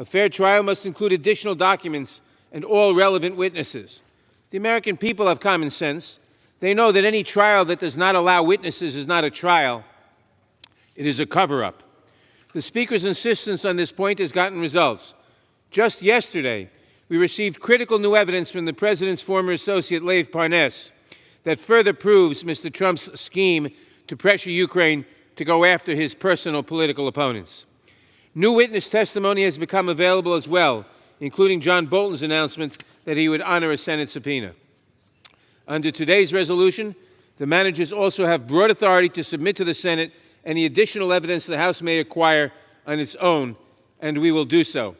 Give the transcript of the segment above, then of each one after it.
A fair trial must include additional documents and all relevant witnesses. The American people have common sense. They know that any trial that does not allow witnesses is not a trial. It is a cover-up. The Speaker's insistence on this point has gotten results. Just yesterday, we received critical new evidence from the President's former associate, Lev Parnas, that further proves Mr. Trump's scheme to pressure Ukraine to go after his personal political opponents. New witness testimony has become available as well, including John Bolton's announcement that he would honor a Senate subpoena. Under today's resolution, the managers also have broad authority to submit to the Senate any additional evidence the House may acquire on its own, and we will do so.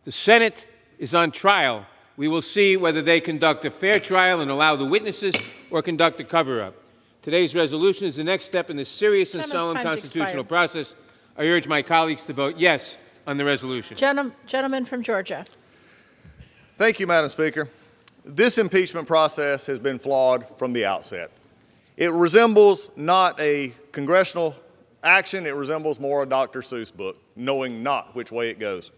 The Senate is on trial. We will see whether they conduct a fair trial and allow the witnesses or conduct a cover-up. Today's resolution is the next step in this serious and solemn constitutional process. I urge my colleagues to vote yes on the resolution. Gentleman from Georgia. Thank you, Madam Speaker. This impeachment process has been flawed from the outset. It resembles not a congressional action, it resembles more a Dr. Seuss book, knowing not which way it goes.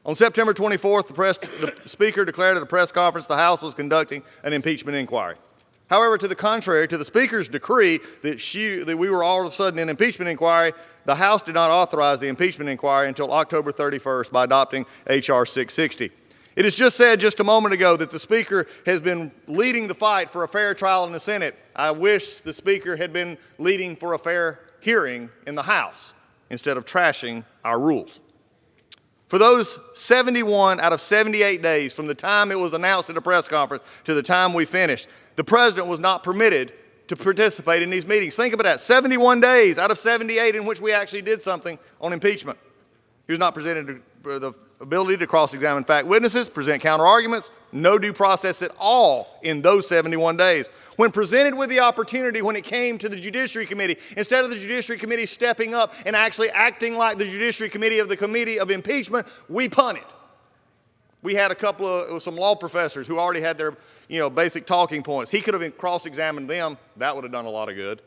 On September 24th, the Speaker declared at a press conference the House was conducting an impeachment inquiry. However, to the contrary, to the Speaker's decree that we were all of a sudden in impeachment inquiry, the House did not authorize the impeachment inquiry until October 31st by adopting H.R. 660. It is just said just a moment ago that the Speaker has been leading the fight for a fair trial in the Senate. I wish the Speaker had been leading for a fair hearing in the House instead of trashing our rules. For those 71 out of 78 days from the time it was announced at a press conference to the time we finished, the President was not permitted to participate in these meetings. Think about that, 71 days out of 78 in which we actually did something on impeachment. He was not presented the ability to cross-examine fact witnesses, present counter-arguments, no due process at all in those 71 days. When presented with the opportunity when it came to the Judiciary Committee, instead of the Judiciary Committee stepping up and actually acting like the Judiciary Committee of the Committee of Impeachment, we punted. We had some law professors who already had their basic talking points. He could have cross-examined them. That would have done a lot of good.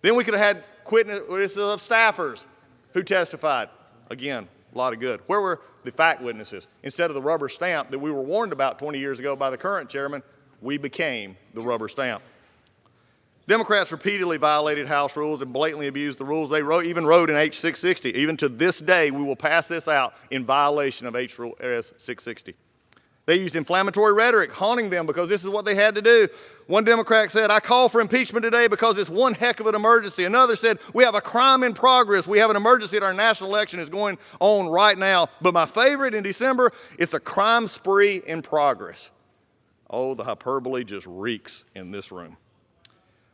Then we could have had witnesses of staffers who testified. Again, a lot of good. Where were the fact witnesses? Instead of the rubber stamp that we were warned about 20 years ago by the current chairman, we became the rubber stamp. Democrats repeatedly violated House rules and blatantly abused the rules. They even wrote in H. 660, even to this day, we will pass this out in violation of H.R. 660. They used inflammatory rhetoric, haunting them because this is what they had to do. One Democrat said, I call for impeachment today because it's one heck of an emergency. Another said, we have a crime in progress. We have an emergency that our national election is going on right now. But my favorite in December, it's a crime spree in progress. Oh, the hyperbole just reeks in this room.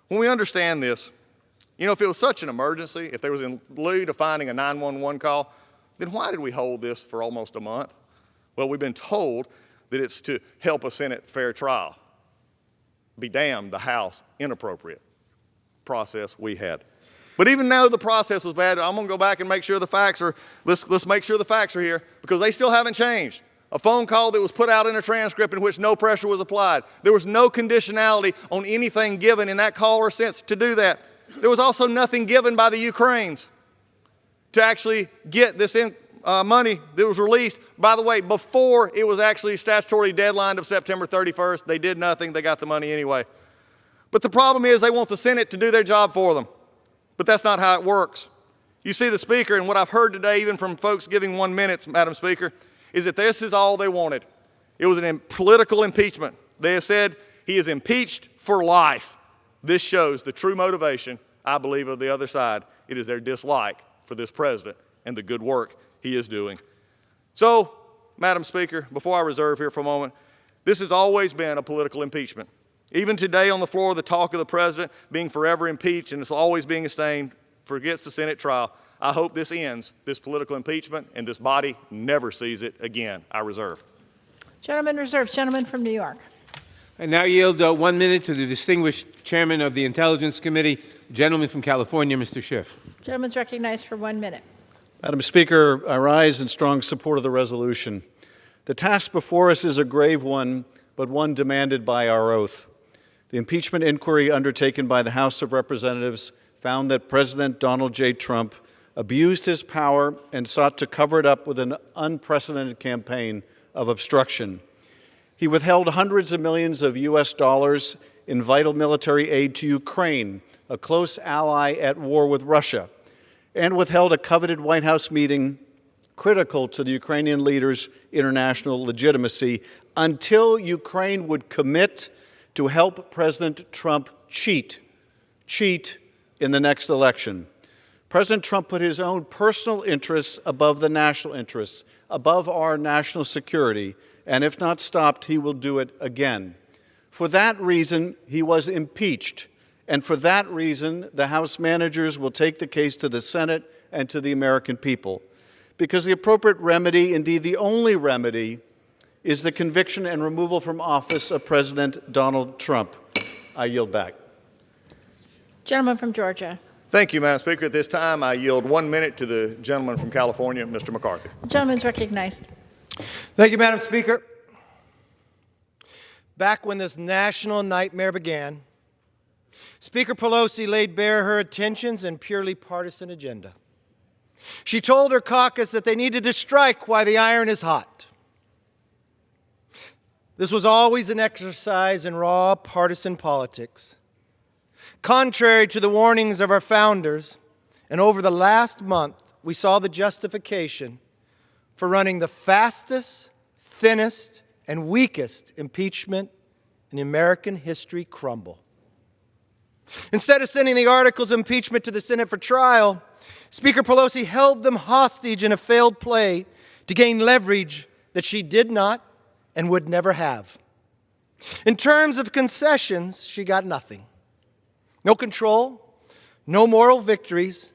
When we understand this, if it was such an emergency, if there was in lieu to finding a 911 call, then why did we hold this for almost a month? Well, we've been told that it's to help a Senate fair trial. Be damned, the House inappropriate process we had. But even though the process was bad, I'm going to go back and make sure the facts are, let's make sure the facts are here, because they still haven't changed. A phone call that was put out in a transcript in which no pressure was applied. There was no conditionality on anything given in that call or sense to do that. There was also nothing given by the Ukrainians to actually get this money that was released, by the way, before it was actually statutorily deadlined of September 31st. They did nothing. They got the money anyway. But the problem is they want the Senate to do their job for them. But that's not how it works. You see, the Speaker, and what I've heard today, even from folks giving 1 minute, Madam Speaker, is that this is all they wanted. It was a political impeachment. They have said he is impeached for life. This shows the true motivation, I believe, of the other side. It is their dislike for this president and the good work he is doing. So, Madam Speaker, before I reserve here for a moment, this has always been a political impeachment. Even today on the floor, the talk of the president being forever impeached and it's always being sustained forgets the Senate trial. I hope this ends, this political impeachment, and this body never sees it again. I reserve. Gentleman reserves. Gentleman from New York. I now yield 1 minute to the distinguished chairman of the Intelligence Committee, the gentleman from California, Mr. Schiff. Gentleman's recognized for 1 minute. Madam Speaker, I rise in strong support of the resolution. The task before us is a grave one, but one demanded by our oath. The impeachment inquiry undertaken by the House of Representatives found that President Donald J. Trump abused his power, and sought to cover it up with an unprecedented campaign of obstruction. He withheld hundreds of millions of U.S. dollars in vital military aid to Ukraine, a close ally at war with Russia, and withheld a coveted White House meeting critical to the Ukrainian leader's international legitimacy until Ukraine would commit to help President Trump cheat in the next election. President Trump put his own personal interests above the national interests, above our national security, and if not stopped, he will do it again. For that reason, he was impeached, and for that reason, the House managers will take the case to the Senate and to the American people. Because the appropriate remedy, indeed the only remedy, is the conviction and removal from office of President Donald Trump. I yield back. Gentleman from Georgia. Thank you, Madam Speaker. At this time, I yield 1 minute to the gentleman from California, Mr. McCarthy. The gentleman is recognized. Thank you, Madam Speaker. Back when this national nightmare began, Speaker Pelosi laid bare her intentions and purely partisan agenda. She told her caucus that they needed to strike while the iron is hot. This was always an exercise in raw partisan politics. Contrary to the warnings of our founders, and over the last month, we saw the justification for running the fastest, thinnest, and weakest impeachment in American history crumble. Instead of sending the articles of impeachment to the Senate for trial, Speaker Pelosi held them hostage in a failed play to gain leverage that she did not and would never have. In terms of concessions, she got nothing. No control, no moral victories.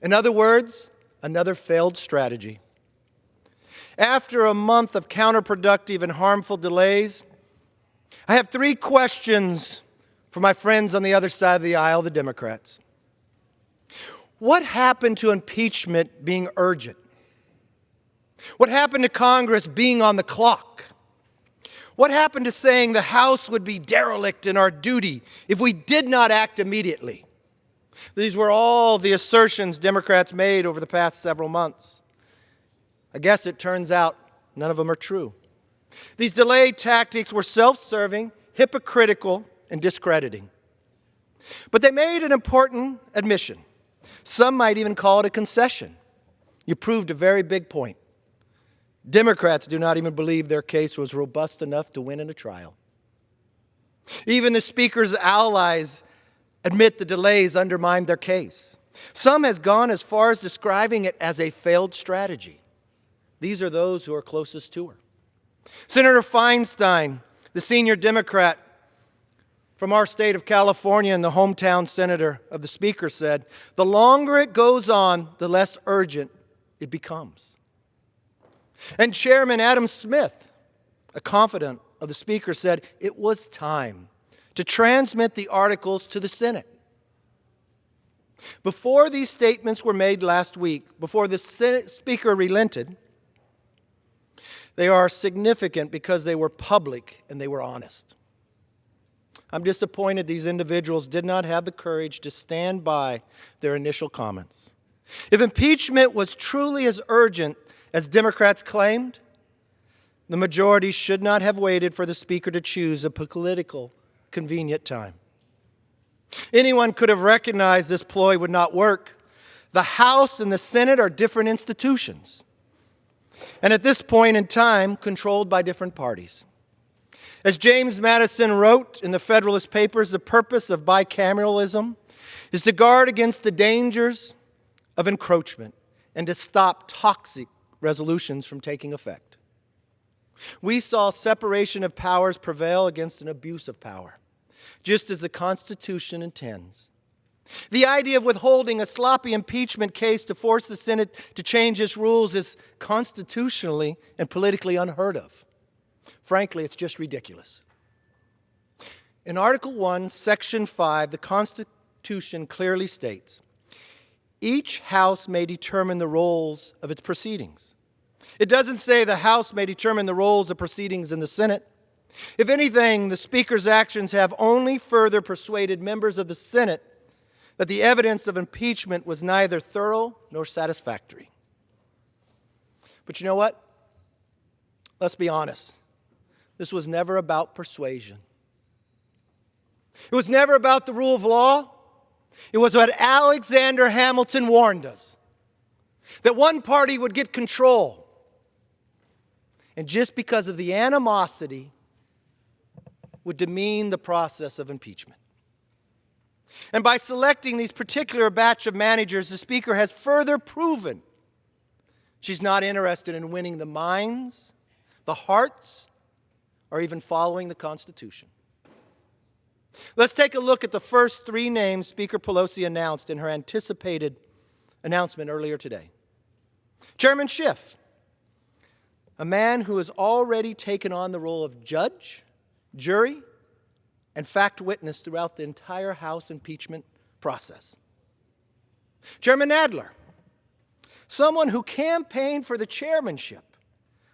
In other words, another failed strategy. After a month of counterproductive and harmful delays, I have 3 questions for my friends on the other side of the aisle, the Democrats. What happened to impeachment being urgent? What happened to Congress being on the clock? What happened to saying the House would be derelict in our duty if we did not act immediately? These were all the assertions Democrats made over the past several months. I guess it turns out none of them are true. These delay tactics were self-serving, hypocritical, and discrediting. But they made an important admission. Some might even call it a concession. You proved a very big point. Democrats do not even believe their case was robust enough to win in a trial. Even the Speaker's allies admit the delays undermined their case. Some has gone as far as describing it as a failed strategy. These are those who are closest to her. Senator Feinstein, the senior Democrat from our state of California and the hometown senator of the Speaker, said, "The longer it goes on, the less urgent it becomes." And Chairman Adam Smith, a confidant of the Speaker, said it was time to transmit the articles to the Senate. Before these statements were made last week, before the Senate Speaker relented, they are significant because they were public and they were honest. I'm disappointed these individuals did not have the courage to stand by their initial comments. If impeachment was truly as urgent as Democrats claimed, the majority should not have waited for the Speaker to choose a political convenient time. Anyone could have recognized this ploy would not work. The House and the Senate are different institutions, and at this point in time, controlled by different parties. As James Madison wrote in the Federalist Papers, the purpose of bicameralism is to guard against the dangers of encroachment and to stop toxic resolutions from taking effect. We saw separation of powers prevail against an abuse of power, just as the Constitution intends. The idea of withholding a sloppy impeachment case to force the Senate to change its rules is constitutionally and politically unheard of. Frankly, it's just ridiculous. In Article 1, Section 5, the Constitution clearly states, each House may determine the roles of its proceedings. It doesn't say the House may determine the roles of proceedings in the Senate. If anything, the Speaker's actions have only further persuaded members of the Senate that the evidence of impeachment was neither thorough nor satisfactory. But you know what? Let's be honest. This was never about persuasion. It was never about the rule of law. It was what Alexander Hamilton warned us, that one party would get control. And just because of the animosity would demean the process of impeachment. And by selecting these particular batch of managers, the Speaker has further proven she's not interested in winning the minds, the hearts, or even following the Constitution. Let's take a look at the first three names Speaker Pelosi announced in her anticipated announcement earlier today. Chairman Schiff, a man who has already taken on the role of judge, jury, and fact witness throughout the entire House impeachment process. Chairman Nadler, someone who campaigned for the chairmanship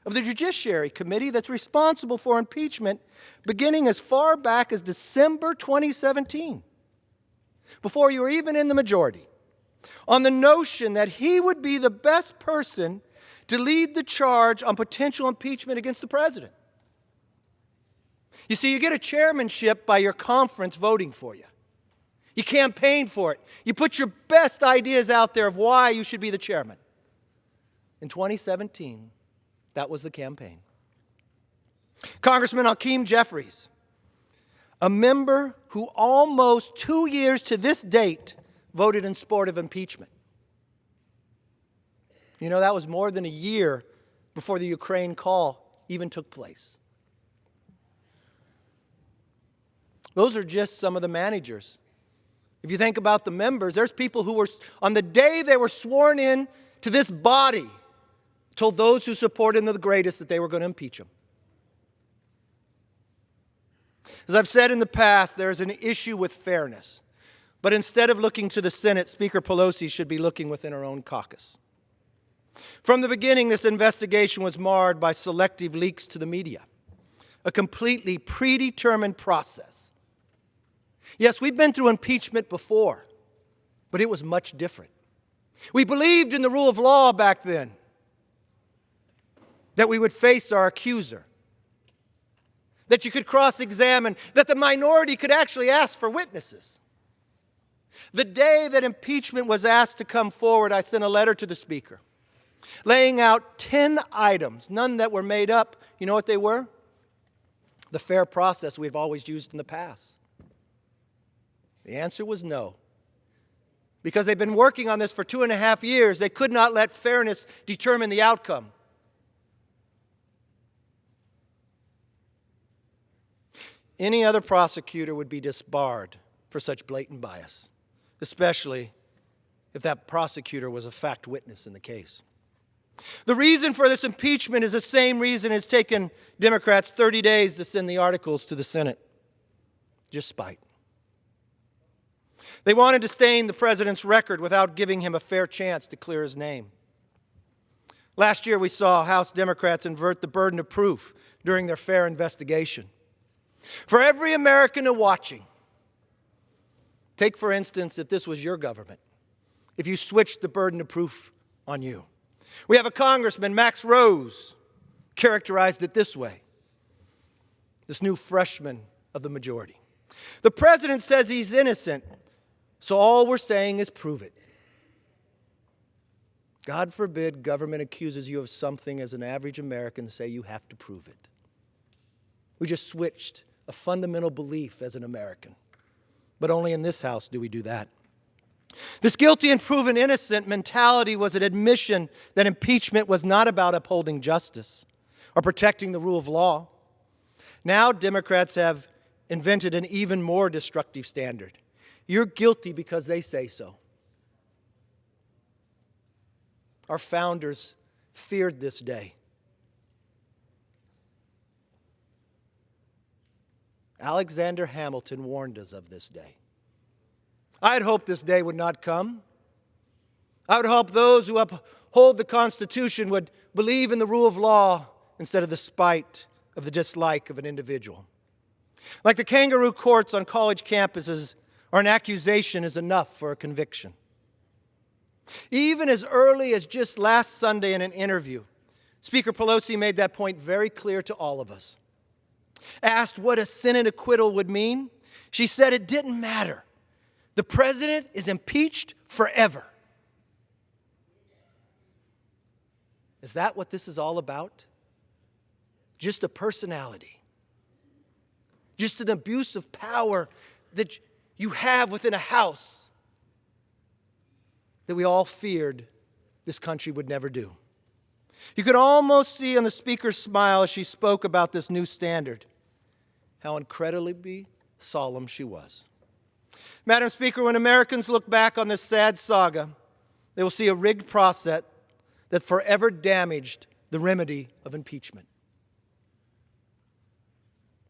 of the Judiciary Committee that's responsible for impeachment beginning as far back as December 2017, before you were even in the majority, on the notion that he would be the best person to lead the charge on potential impeachment against the president. You see, you get a chairmanship by your conference voting for you. You campaign for it. You put your best ideas out there of why you should be the chairman. In 2017, that was the campaign. Congressman Hakeem Jeffries, a member who almost 2 years to this date voted in support of impeachment. You know, that was more than a year before the Ukraine call even took place. Those are just some of the managers. If you think about the members, there's people who were, on the day they were sworn in to this body, told those who supported him the greatest that they were going to impeach him. As I've said in the past, there is an issue with fairness. But instead of looking to the Senate, Speaker Pelosi should be looking within her own caucus. From the beginning, this investigation was marred by selective leaks to the media, a completely predetermined process. Yes, we've been through impeachment before, but it was much different. We believed in the rule of law back then, that we would face our accuser, that you could cross-examine, that the minority could actually ask for witnesses. The day that impeachment was asked to come forward, I sent a letter to the Speaker, laying out 10 items, none that were made up. You know what they were? The fair process we've always used in the past. The answer was no. Because they've been working on this for 2.5 years, they could not let fairness determine the outcome. Any other prosecutor would be disbarred for such blatant bias, especially if that prosecutor was a fact witness in the case. The reason for this impeachment is the same reason it's taken Democrats 30 days to send the articles to the Senate. Just spite. They wanted to stain the president's record without giving him a fair chance to clear his name. Last year we saw House Democrats invert the burden of proof during their fair investigation. For every American watching, take for instance if this was your government, if you switched the burden of proof on you. We have a congressman, Max Rose, characterized it this way, this new freshman of the majority. The president says he's innocent, so all we're saying is prove it. God forbid government accuses you of something as an average American, say you have to prove it. We just switched a fundamental belief as an American. But only in this house do we do that. This guilty and proven innocent mentality was an admission that impeachment was not about upholding justice or protecting the rule of law. Now Democrats have invented an even more destructive standard. You're guilty because they say so. Our founders feared this day. Alexander Hamilton warned us of this day. I had hoped this day would not come. I would hope those who uphold the Constitution would believe in the rule of law instead of the spite of the dislike of an individual. Like the kangaroo courts on college campuses or an accusation is enough for a conviction. Even as early as just last Sunday in an interview, Speaker Pelosi made that point very clear to all of us. Asked what a Senate acquittal would mean, she said it didn't matter. The president is impeached forever. Is that what this is all about? Just a personality. Just an abuse of power that you have within a house that we all feared this country would never do. You could almost see on the speaker's smile as she spoke about this new standard how incredibly solemn she was. Madam Speaker, when Americans look back on this sad saga, they will see a rigged process that forever damaged the remedy of impeachment.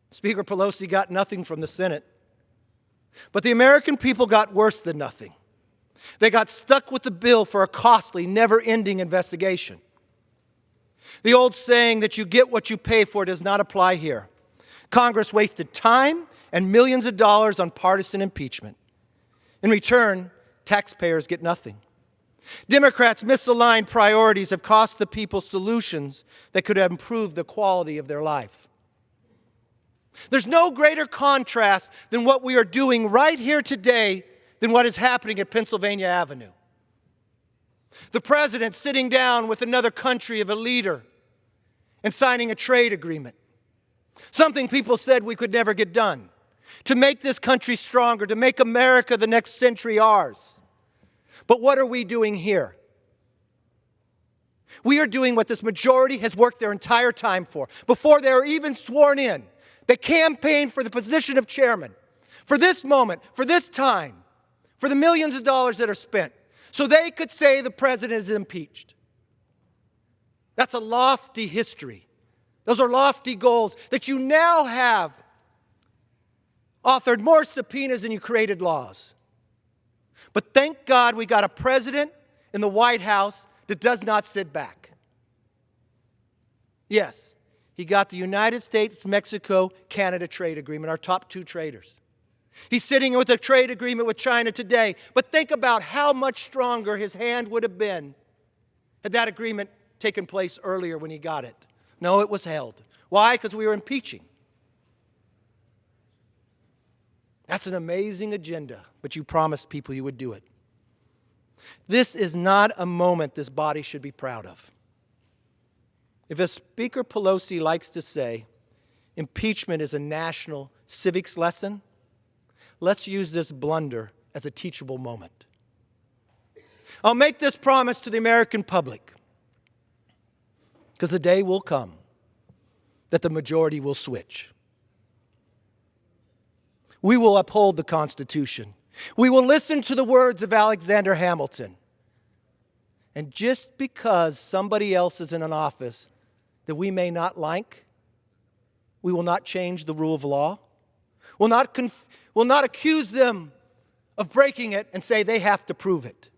Speaker Pelosi got nothing from the Senate, but the American people got worse than nothing. They got stuck with the bill for a costly, never-ending investigation. The old saying that you get what you pay for does not apply here. Congress wasted time and millions of dollars on partisan impeachment. In return, taxpayers get nothing. Democrats' misaligned priorities have cost the people solutions that could have improved the quality of their life. There's no greater contrast than what we are doing right here today than what is happening at Pennsylvania Avenue. The president sitting down with another country of a leader and signing a trade agreement. Something people said we could never get done. To make this country stronger, to make America the next century ours. But what are we doing here? We are doing what this majority has worked their entire time for. Before they were even sworn in, they campaigned for the position of chairman, for this moment, for this time, for the millions of dollars that are spent, so they could say the president is impeached. That's a lofty history. Those are lofty goals that you now have authored more subpoenas than you created laws. But thank God we got a president in the White House that does not sit back. Yes, he got the United States, Mexico, Canada trade agreement, our top two traders. He's sitting with a trade agreement with China today. But think about how much stronger his hand would have been had that agreement taken place earlier when he got it. No, it was held. Why? Because we were impeaching. That's an amazing agenda, but you promised people you would do it. This is not a moment this body should be proud of. If as Speaker Pelosi likes to say, impeachment is a national civics lesson, let's use this blunder as a teachable moment. I'll make this promise to the American public, because the day will come that the majority will switch. We will uphold the Constitution. We will listen to the words of Alexander Hamilton. And just because somebody else is in an office that we may not like, we will not change the rule of law. We'll not accuse them of breaking it and say they have to prove it.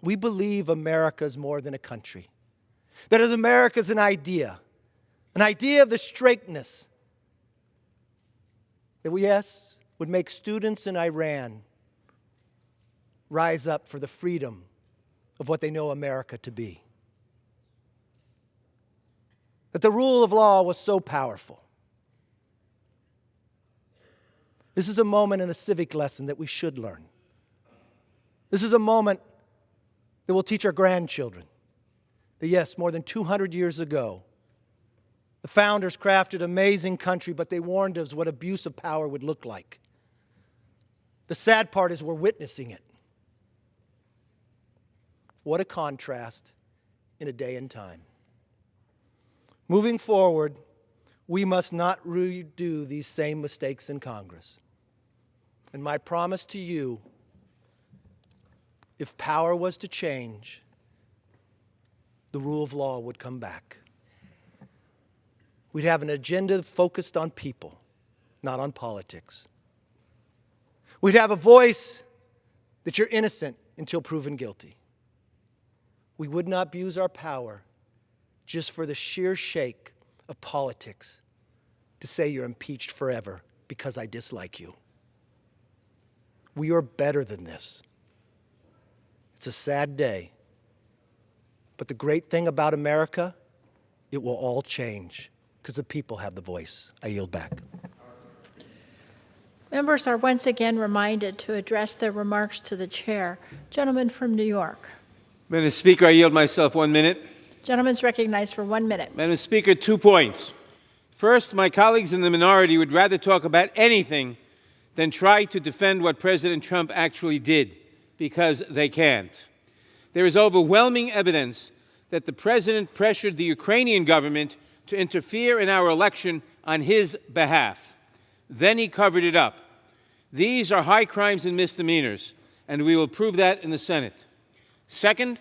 We believe America is more than a country. That America is an idea of the straightness that we, yes, would make students in Iran rise up for the freedom of what they know America to be. That the rule of law was so powerful. This is a moment in a civic lesson that we should learn. This is a moment that will teach our grandchildren that, yes, more than 200 years ago, the founders crafted an amazing country, but they warned us what abuse of power would look like. The sad part is we're witnessing it. What a contrast in a day and time. Moving forward, we must not redo these same mistakes in Congress. And my promise to you, if power was to change, the rule of law would come back. We'd have an agenda focused on people, not on politics. We'd have a voice that you're innocent until proven guilty. We would not abuse our power just for the sheer shake of politics to say you're impeached forever because I dislike you. We are better than this. It's a sad day. But the great thing about America, it will all change because the people have the voice. I yield back. Members are once again reminded to address their remarks to the chair. Gentleman from New York. Madam Speaker, I yield myself 1 minute. Gentleman's recognized for 1 minute. Madam Speaker, 2 points. First, my colleagues in the minority would rather talk about anything than try to defend what President Trump actually did, because they can't. There is overwhelming evidence that the President pressured the Ukrainian government to interfere in our election on his behalf. Then he covered it up. These are high crimes and misdemeanors, and we will prove that in the Senate. Second,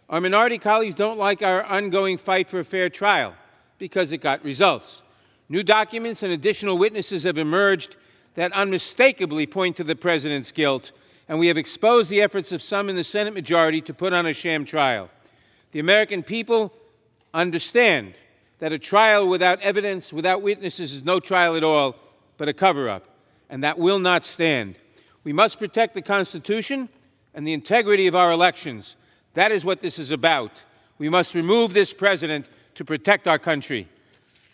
our minority colleagues don't like our ongoing fight for a fair trial because it got results. New documents and additional witnesses have emerged that unmistakably point to the President's guilt, and we have exposed the efforts of some in the Senate majority to put on a sham trial. The American people understand that a trial without evidence, without witnesses, is no trial at all, but a cover-up, and that will not stand. We must protect the Constitution and the integrity of our elections. That is what this is about. We must remove this President to protect our country.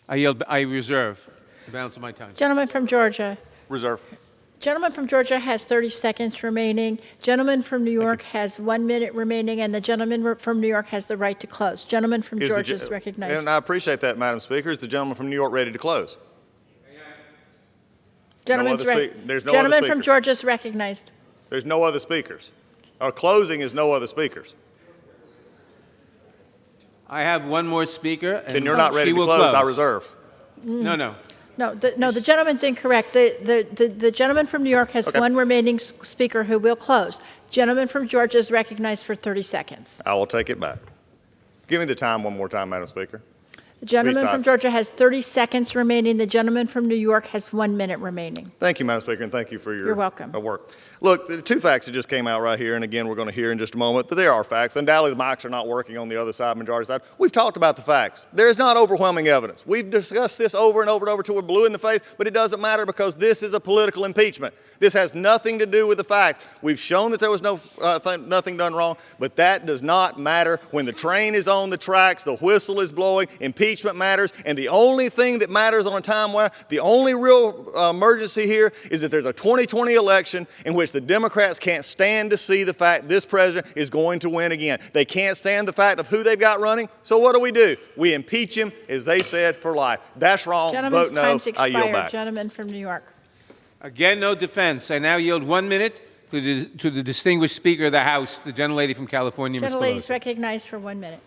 I reserve the balance of my time. Gentleman from Georgia. Reserve. Gentleman from Georgia has 30 seconds remaining. Gentleman from New York has 1 minute remaining, and the gentleman from New York has the right to close. Gentleman from Georgia is recognized. And I appreciate that, Madam Speaker. Is the gentleman from New York ready to close? Gentleman from Georgia is recognized. There's no other speakers. Our closing is no other speakers. I have one more speaker, and Then you're not ready to close. I reserve. No. No, the gentleman's incorrect. The gentleman from New York has one remaining speaker who will close. Gentleman from Georgia is recognized for 30 seconds. I will take it back. Give me the time one more time, Madam Speaker. The gentleman from Georgia has 30 seconds remaining. The gentleman from New York has 1 minute remaining. Thank you, Madam Speaker, and thank you for your You're welcome. Work. Look, the 2 facts that just came out right here, and again, we're going to hear in just a moment, but there are facts. Undoubtedly, the mics are not working on the other side, majority side. We've talked about the facts. There is not overwhelming evidence. We've discussed this over and over and over till we're blue in the face, but it doesn't matter because this is a political impeachment. This has nothing to do with the facts. We've shown that there was nothing done wrong, but that does not matter. When the train is on the tracks, the whistle is blowing, impeachment matters, and the only thing that matters on a time where the only real emergency here is that there's a 2020 election in which the Democrats can't stand to see the fact this president is going to win again. They can't stand the fact of who they've got running, so what do? We impeach him, as they said, for life. That's wrong. Gentleman's Vote no. time's I yield expired. back. Gentleman from New York. Again, no defense. I now yield 1 minute to the distinguished Speaker of the House, the gentlelady from California, Ms. Gentlelady is Pelosi. recognized for 1 minute.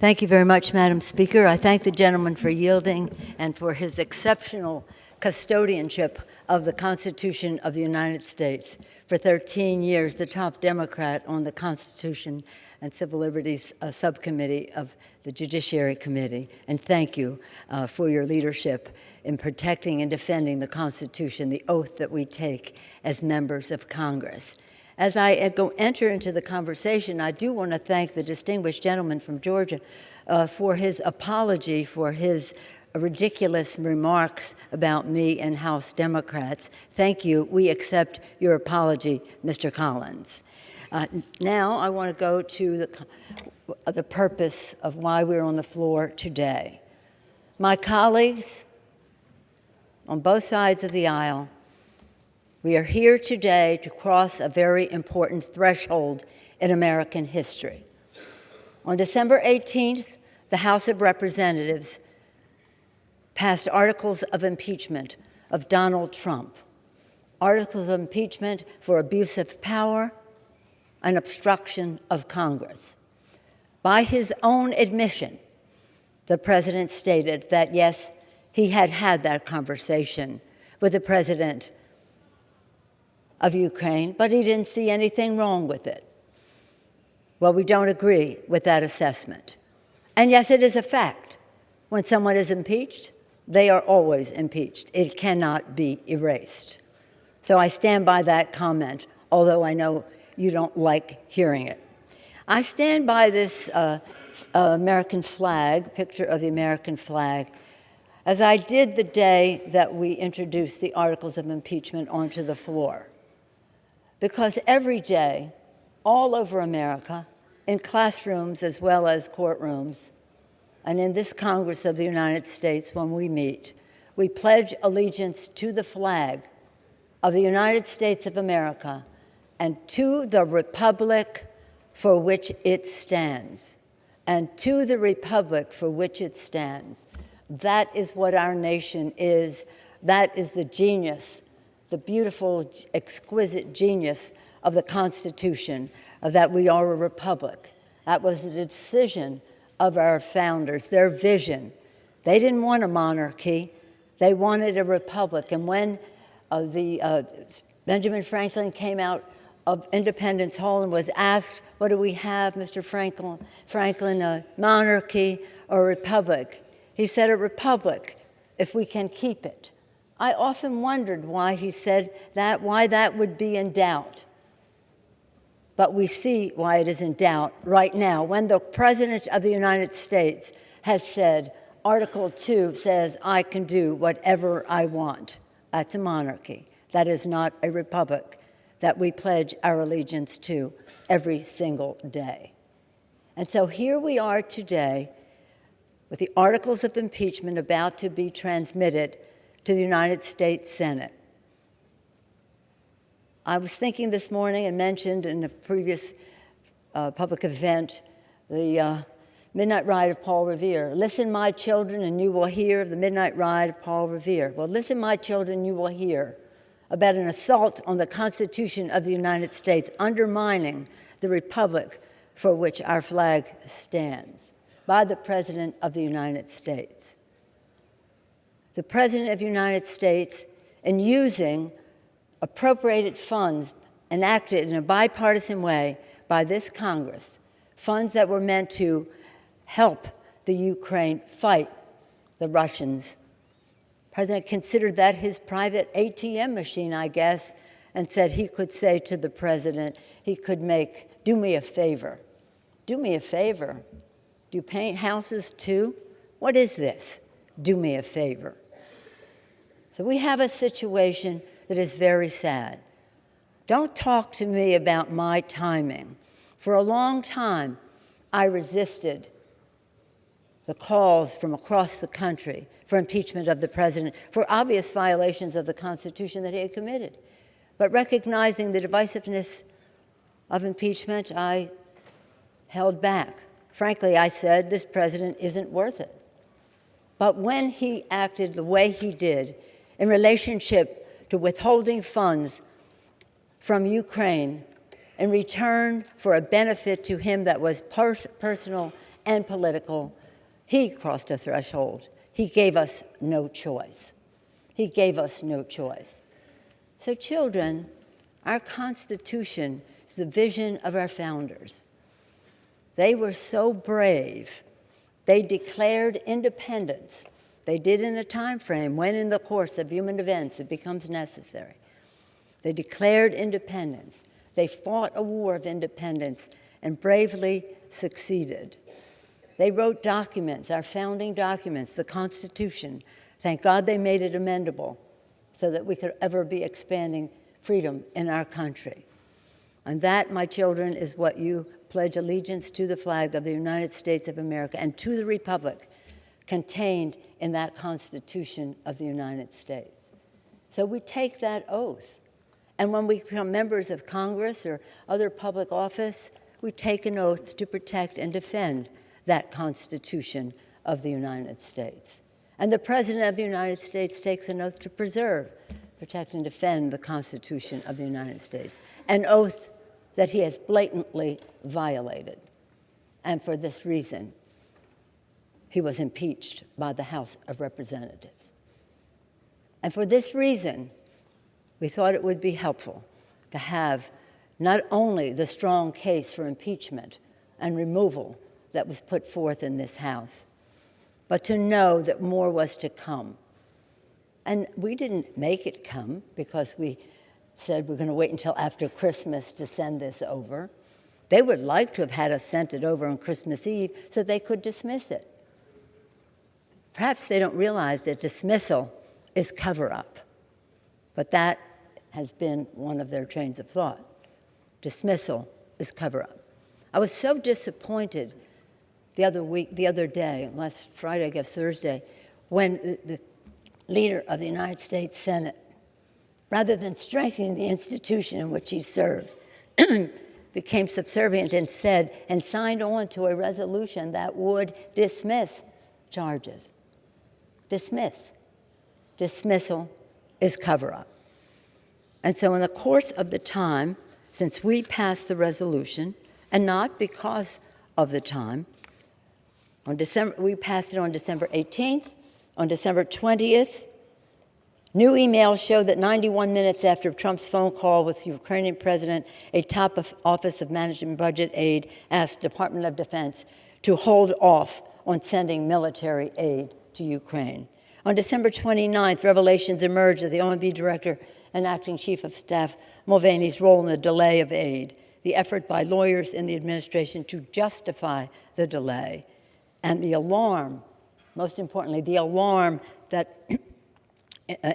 Thank you very much, Madam Speaker. I thank the gentleman for yielding and for his exceptional custodianship of the Constitution of the United States. For 13 years, the top Democrat on the Constitution and Civil Liberties Subcommittee of the Judiciary Committee. And thank you for your leadership in protecting and defending the Constitution, the oath that we take as members of Congress. As I enter into the conversation, I do want to thank the distinguished gentleman from Georgia for his apology for his ridiculous remarks about me and House Democrats. Thank you. We accept your apology, Mr. Collins. Now I want to go to the purpose of why we're on the floor today. My colleagues on both sides of the aisle, we are here today to cross a very important threshold in American history. On December 18th, the House of Representatives passed articles of impeachment of Donald Trump, articles of impeachment for abuse of power and obstruction of Congress. By his own admission, the president stated that, yes, he had had that conversation with the president of Ukraine, but he didn't see anything wrong with it. Well, we don't agree with that assessment. And yes, it is a fact. When someone is impeached, they are always impeached. It cannot be erased. So I stand by that comment, although I know you don't like hearing it. I stand by this American flag, picture of the American flag, as I did the day that we introduced the articles of impeachment onto the floor. Because every day, all over America, in classrooms as well as courtrooms, and in this Congress of the United States when we meet, we pledge allegiance to the flag of the United States of America and to the republic for which it stands. And to the republic for which it stands. That is what our nation is. That is the genius, the beautiful, exquisite genius of the Constitution, of that we are a republic. That was the decision of our founders, their vision. They didn't want a monarchy. They wanted a republic. And when Benjamin Franklin came out of Independence Hall and was asked, what do we have, Mr. Franklin, a monarchy or a republic? He said, a republic, if we can keep it. I often wondered why he said that, why that would be in doubt. But we see why it is in doubt right now, when the President of the United States has said, Article 2 says, I can do whatever I want. That's a monarchy. That is not a republic that we pledge our allegiance to every single day. And so here we are today with the articles of impeachment about to be transmitted to the United States Senate. I was thinking this morning and mentioned in a previous public event the Midnight Ride of Paul Revere. Listen, my children, and you will hear of the Midnight Ride of Paul Revere. Well, listen, my children, you will hear about an assault on the Constitution of the United States, undermining the republic for which our flag stands, by the President of the United States. The President of the United States, in using appropriated funds enacted in a bipartisan way by this Congress, funds that were meant to help the Ukraine fight the Russians. The President considered that his private ATM machine, I guess, and said he could say to the President, he could make, do me a favor. Do me a favor. Do you paint houses too? What is this? Do me a favor. So we have a situation that is very sad. Don't talk to me about my timing. For a long time, I resisted the calls from across the country for impeachment of the president for obvious violations of the Constitution that he had committed. But recognizing the divisiveness of impeachment, I held back. Frankly, I said, this president isn't worth it. But when he acted the way he did in relationship to withholding funds from Ukraine in return for a benefit to him that was personal and political, he crossed a threshold. He gave us no choice. He gave us no choice. So children, our Constitution is the vision of our founders. They were so brave. They declared independence. They did in a time frame when in the course of human events it becomes necessary. They declared independence. They fought a war of independence and bravely succeeded. They wrote documents, our founding documents, the Constitution. Thank God they made it amendable so that we could ever be expanding freedom in our country. And that, my children, is what you pledge allegiance to the flag of the United States of America and to the republic contained in that Constitution of the United States. So we take that oath. And when we become members of Congress or other public office, we take an oath to protect and defend that Constitution of the United States. And the President of the United States takes an oath to preserve, protect, and defend the Constitution of the United States, an oath that he has blatantly violated. And for this reason, he was impeached by the House of Representatives. And for this reason, we thought it would be helpful to have not only the strong case for impeachment and removal that was put forth in this House, but to know that more was to come. And we didn't make it come because we said we're going to wait until after Christmas to send this over. They would like to have had us sent it over on Christmas Eve so they could dismiss it. Perhaps they don't realize that dismissal is cover-up, but that has been one of their trains of thought. Dismissal is cover-up. I was so disappointed the other day, last Friday, I guess Thursday, when the leader of the United States Senate, rather than strengthening the institution in which he serves, became subservient and said, and signed on to a resolution that would dismiss charges. Dismiss. Dismissal is cover-up. And so in the course of the time since we passed the resolution, and not because of the time, we passed it on December 18th. On December 20th, new emails show that 91 minutes after Trump's phone call with the Ukrainian president, a top Office of Management Budget Aid asked the Department of Defense to hold off on sending military aid to Ukraine. On December 29th, revelations emerged of the OMB director and acting chief of staff Mulvaney's role in the delay of aid, the effort by lawyers in the administration to justify the delay, and the alarm, most importantly, the alarm that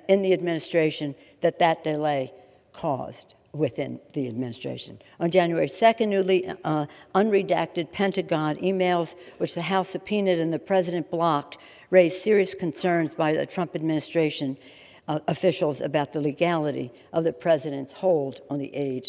in the administration that delay caused within the administration. On January 2nd, newly unredacted Pentagon emails, which the House subpoenaed and the president blocked, raised serious concerns by the Trump administration officials about the legality of the president's hold on the aid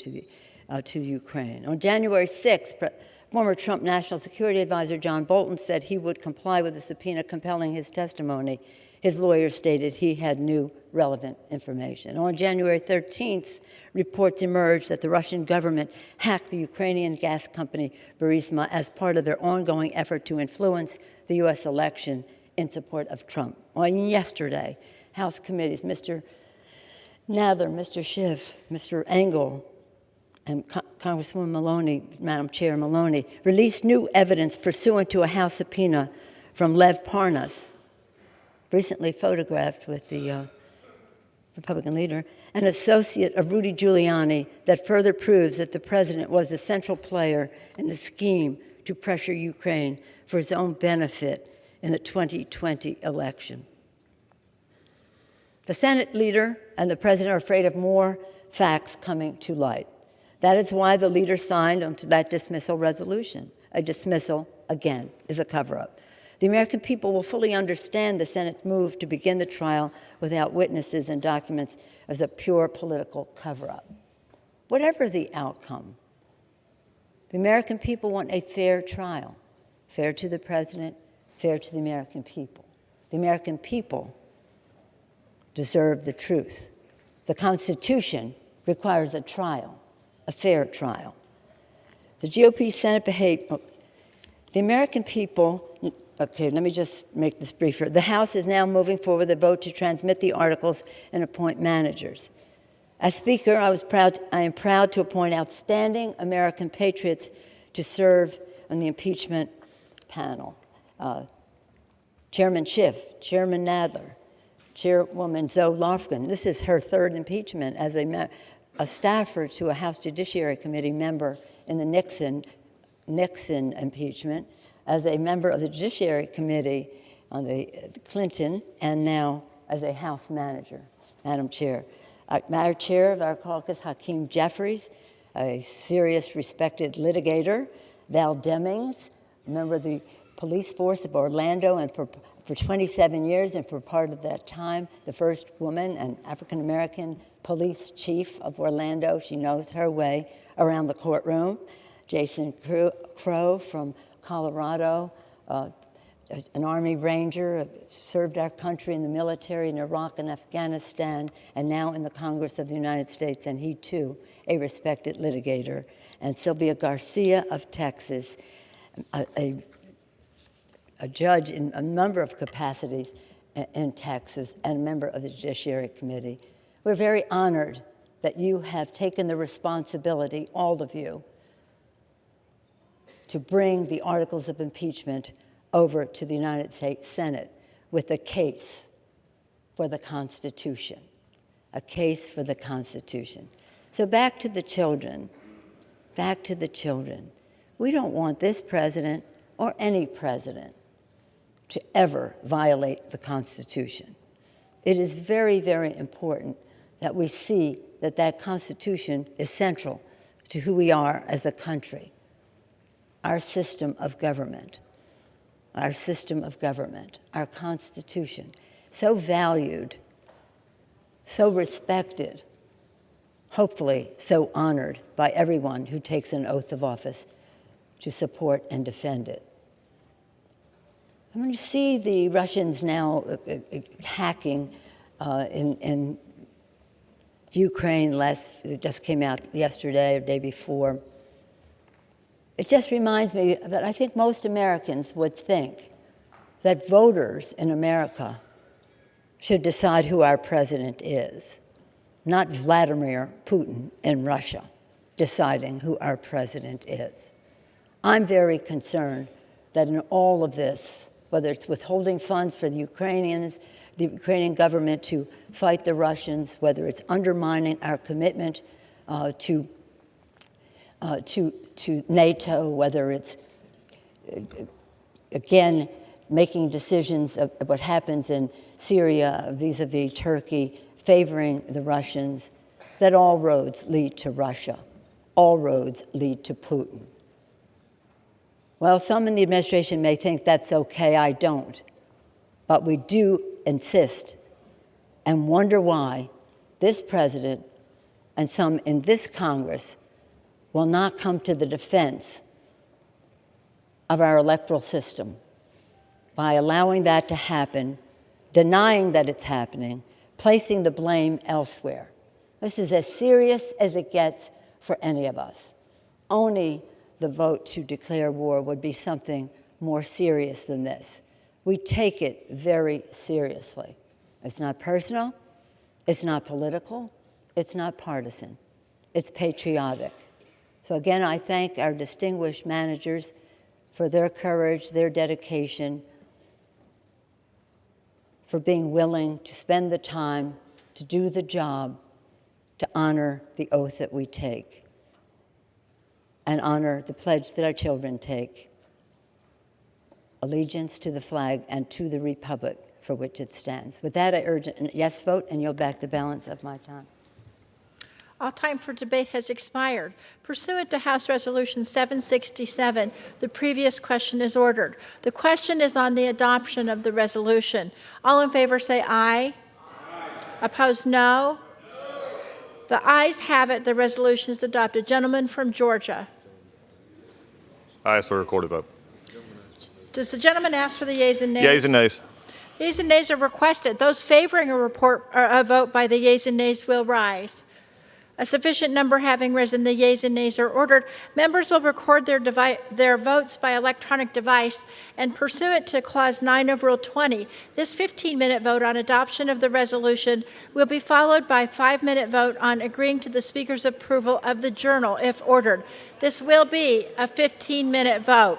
to Ukraine. On January 6th, former Trump National Security Advisor John Bolton said he would comply with the subpoena compelling his testimony. His lawyer stated he had new relevant information. On January 13th, reports emerged that the Russian government hacked the Ukrainian gas company Burisma as part of their ongoing effort to influence the U.S. election in support of Trump. On yesterday, House committees, Mr. Nadler, Mr. Schiff, Mr. Engel, and Congresswoman Maloney, Madam Chair Maloney, released new evidence pursuant to a House subpoena from Lev Parnas, recently photographed with the Republican leader, an associate of Rudy Giuliani, that further proves that the president was the central player in the scheme to pressure Ukraine for his own benefit in the 2020 election. The Senate leader and the president are afraid of more facts coming to light. That is why the leader signed onto that dismissal resolution. A dismissal, again, is a cover-up. The American people will fully understand the Senate's move to begin the trial without witnesses and documents as a pure political cover-up. Whatever the outcome, the American people want a fair trial, fair to the president, fair to the American people. The American people deserve the truth. The Constitution requires a trial, a fair trial. The GOP Senate behaved. The American people. Okay, let me just make this briefer. The House is now moving forward the vote to transmit the articles and appoint managers. As Speaker, I am proud to appoint outstanding American patriots to serve on the impeachment panel. Chairman Schiff, Chairman Nadler, Chairwoman Zoe Lofgren. This is her third impeachment as a staffer to a House Judiciary Committee member in the Nixon impeachment, as a member of the Judiciary Committee on the Clinton, and now as a House manager, Madam Chair. Madam Chair of our caucus, Hakeem Jeffries, a serious, respected litigator. Val Demings, a member of the police force of Orlando, and for 27 years, and for part of that time, the first woman and African-American police chief of Orlando. She knows her way around the courtroom. Jason Crow from Colorado, an Army Ranger, served our country in the military in Iraq and Afghanistan, and now in the Congress of the United States, and he too, a respected litigator. And Sylvia Garcia of Texas, a judge in a number of capacities in Texas, and a member of the Judiciary Committee. We're very honored that you have taken the responsibility, all of you, to bring the articles of impeachment over to the United States Senate with a case for the Constitution, a case for the Constitution. So back to the children, back to the children. We don't want this president or any president to ever violate the Constitution. It is very, very important that we see that that Constitution is central to who we are as a country. Our system of government, our Constitution, so valued, so respected, hopefully so honored by everyone who takes an oath of office to support and defend it. I mean, you see the Russians now hacking in Ukraine. It just came out yesterday or the day before. It just reminds me that I think most Americans would think that voters in America should decide who our president is, not Vladimir Putin in Russia deciding who our president is. I'm very concerned that in all of this, whether it's withholding funds for the Ukrainians, the Ukrainian government to fight the Russians, whether it's undermining our commitment to NATO, whether it's, again, making decisions of what happens in Syria vis-a-vis Turkey, favoring the Russians, that all roads lead to Russia. All roads lead to Putin. Well, some in the administration may think that's okay. I don't. But we do insist and wonder why this president and some in this Congress will not come to the defense of our electoral system by allowing that to happen, denying that it's happening, placing the blame elsewhere. This is as serious as it gets for any of us. Only the vote to declare war would be something more serious than this. We take it very seriously. It's not personal, it's not political, it's not partisan, it's patriotic. So again, I thank our distinguished managers for their courage, their dedication, for being willing to spend the time to do the job, to honor the oath that we take and honor the pledge that our children take, allegiance to the flag and to the republic for which it stands. With that, I urge a yes vote and yield back the balance of my time. All time for debate has expired. Pursuant to House Resolution 767, the previous question is ordered. The question is on the adoption of the resolution. All in favor say aye. Aye. Opposed, no. The ayes have it. The resolution is adopted. Gentleman from Georgia. I ask for a recorded vote. Does the gentleman ask for the yeas and nays? Yeas and nays. Yeas and nays are requested. Those favoring a vote by the yeas and nays will rise. A sufficient number having risen, the yeas and nays are ordered. Members will record their votes by electronic device, and pursuant to Clause 9 of Rule 20, this 15-minute vote on adoption of the resolution will be followed by a 5-minute vote on agreeing to the Speaker's approval of the journal, if ordered. This will be a 15-minute vote.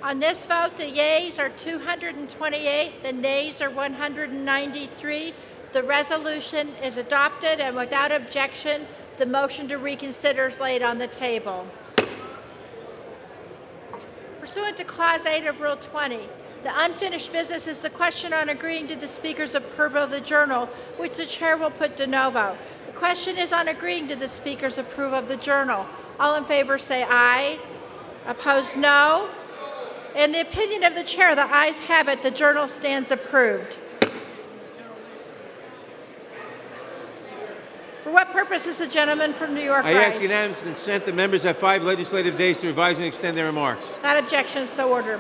On this vote, the yeas are 228, the nays are 193. The resolution is adopted, and without objection, the motion to reconsider is laid on the table. Pursuant to Clause 8 of Rule 20, the unfinished business is the question on agreeing to the Speaker's approval of the journal, which the Chair will put de novo. The question is on agreeing to the Speaker's approval of the journal. All in favor say aye. Opposed, no. In the opinion of the Chair, the ayes have it. The journal stands approved. For what purpose is the gentleman from New York I rise? ask unanimous consent that members have 5 legislative days to revise and extend their remarks. Without objection, so ordered.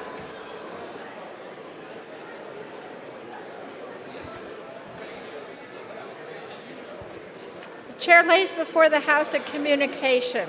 The Chair lays before the House a communication.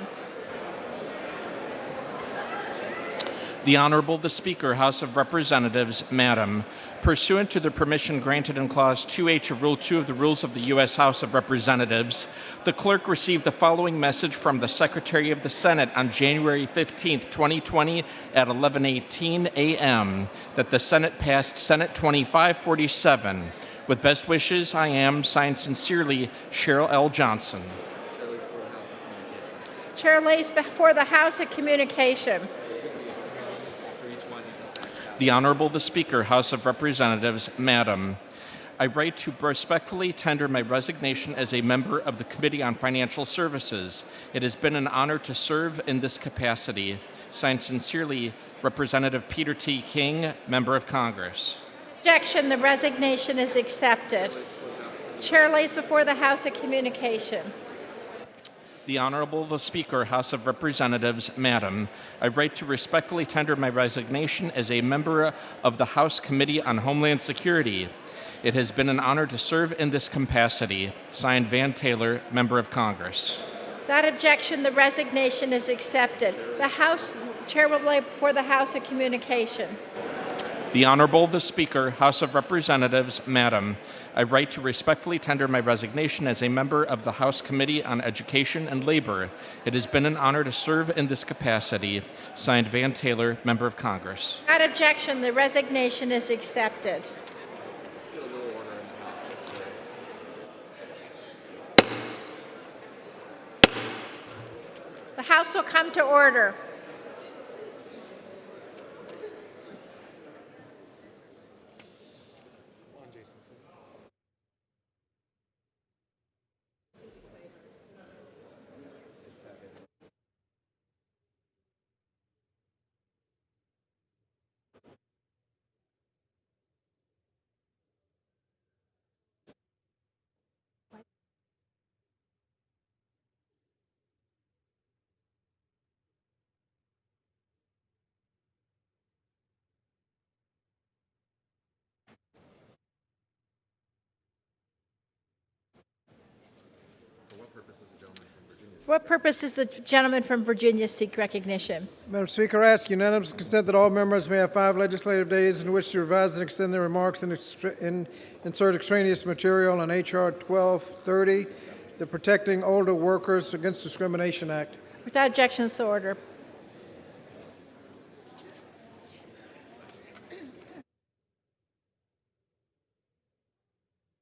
The Honorable the Speaker, House of Representatives, Madam, pursuant to the permission granted in Clause 2H of Rule 2 of the Rules of the U.S. House of Representatives, the clerk received the following message from the Secretary of the Senate on January 15, 2020 at 11:18 a.m. that the Senate passed Senate 2547. With best wishes, I am, signed sincerely, Cheryl L. Johnson. Chair lays before the House a communication. The Honorable the Speaker, House of Representatives, Madam, I write to respectfully tender my resignation as a member of the Committee on Financial Services. It has been an honor to serve in this capacity. Signed sincerely, Representative Peter T. King, Member of Congress. Objection, the resignation is accepted. Chair lays before the House a communication. The Honorable the Speaker, House of Representatives, Madam, I write to respectfully tender my resignation as a member of the House Committee on Homeland Security. It has been an honor to serve in this capacity. Signed, Van Taylor, Member of Congress. Without objection, the resignation is accepted. The House Chair will lay before the House a communication. The Honorable the Speaker, House of Representatives, Madam, I write to respectfully tender my resignation as a member of the House Committee on Education and Labor. It has been an honor to serve in this capacity. Signed, Van Taylor, Member of Congress. Without objection, the resignation is accepted. The House will come to order. For what purpose does the gentleman from Virginia seek recognition? Madam Speaker, I ask unanimous consent that all members may have 5 legislative days in which to revise and extend their remarks and insert extraneous material on H.R. 1230, the Protecting Older Workers Against Discrimination Act. Without objection, so ordered.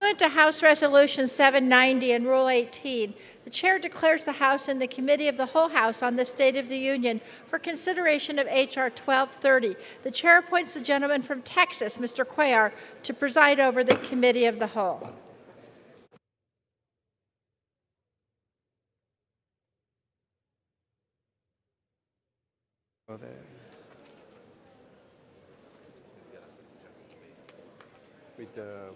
Pursuant to House Resolution 790 and Rule 18, the Chair declares the House in the Committee of the Whole House on the State of the Union for consideration of H.R. 1230. The Chair appoints the gentleman from Texas, Mr. Cuellar, to preside over the Committee of the Whole. With the